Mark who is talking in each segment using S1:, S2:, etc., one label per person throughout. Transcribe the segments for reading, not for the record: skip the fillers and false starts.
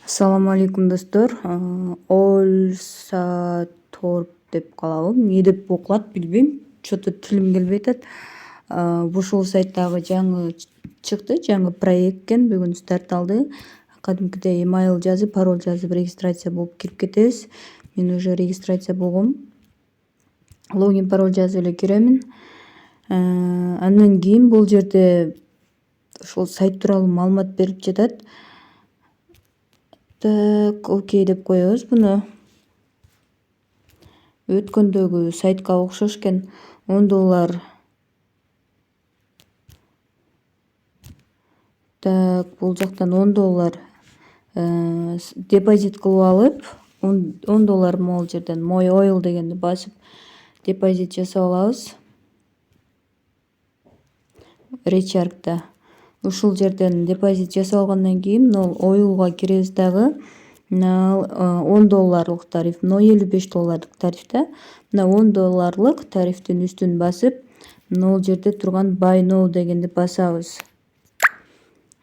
S1: Assalamu alaikum достор. Ольсаторп деп калабы. Эмне деп окулат билбейм. Что-то тилим келбей атат. Ушул сайттагы жаңы чыкты, жаңы проект экен. Бүгүн старт алды. Кадимкидей email жазып, пароль жазып регистрация болуп кирип кетебиз. Мен уже регистрация болгом. Логин пароль жазып эле киремин. Андан кийин бул жерде ошол сайт тууралуу маалымат берип жатат. Так, окей деп коебуз буну. Өткөндөгү сайтка окшош экен. $10. Так, бул жактан $10 депозит кылып алып, $10 могул жерден My Oil дегенди басып депозит жасап алабыз. Recharge'да. Ушул жерден депозит жасап алгандан кийин Oil'га киребиз дагы. $10 тариф, $55 тарифте. Мына $10 тарифтин үстүн басып, могул жерде турган Buy Now дегенди басабыз.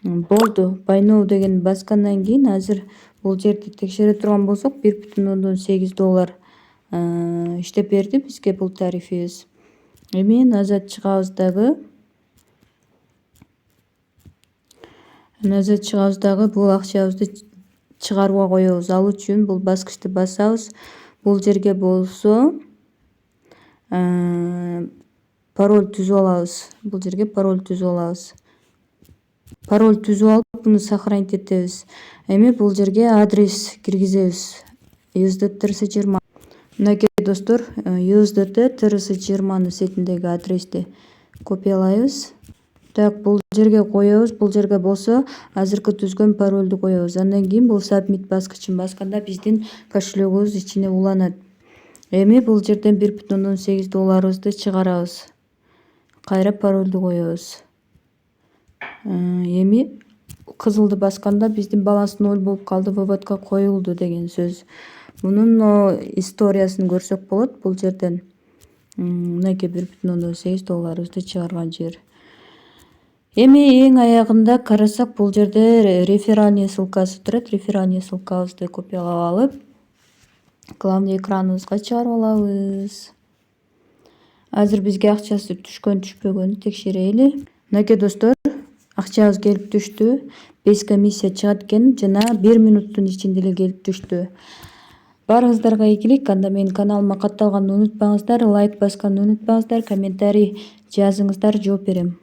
S1: Болду. Buy Now дегенди баскандан кийин азыр бул жерди текшере турган болсок, $1.8 иштеп берди бизге бул тарифибиз. Эми назад чыгабыз дагы. Бул акчабызды чыгарууга коебуз. Ал үчүн бул баскычты басабыз. Бул жерге болсо пароль түзүп алабыз. Бул жерге пароль түзүп алабыз. Пароль түзүп алып, буну сохранить этебиз. Эми бул жерге адрес киргизебиз. USDT-20. Мынакей достор, USDT-20 сетиндеги адрести копиялайбыз. Так, бул жерге коебуз. Бул жерге болсо азыркы түзгөн паролду коебуз. Андан кийин бул submit баскычын басканда биздин кошелегибиз ичине уланат. Эми бул жерден $1.8 чыгарабыз. Кайра паролду коебуз. Эми кызылды басканда биздин баланс 0 болуп калды, выводко коюлду деген сөз. Мунун историясын көрсөк болот бул жерден. Мынакей $1.8 чыгарган жер. Эми эң аягында карасак, бул жерде реферальный ссылкасы турат. Реферальный ссылкабызды копиялап алып, главный экраныбызга чыгарып алабыз. Азыр бизге акчасы түшкөн түшпөгөнүн текшерели. Мынакей достор, акчабыз келип түштү. 5 комиссия чыгат экен жана 1 минуттун ичинде эле келип түштү. Баарыңыздарга ийгилик. Анда менин каналыма катталганды унутпаңыздар, лайк басканды унутпаңыздар, комментарий жазыңыздар, жооп берем.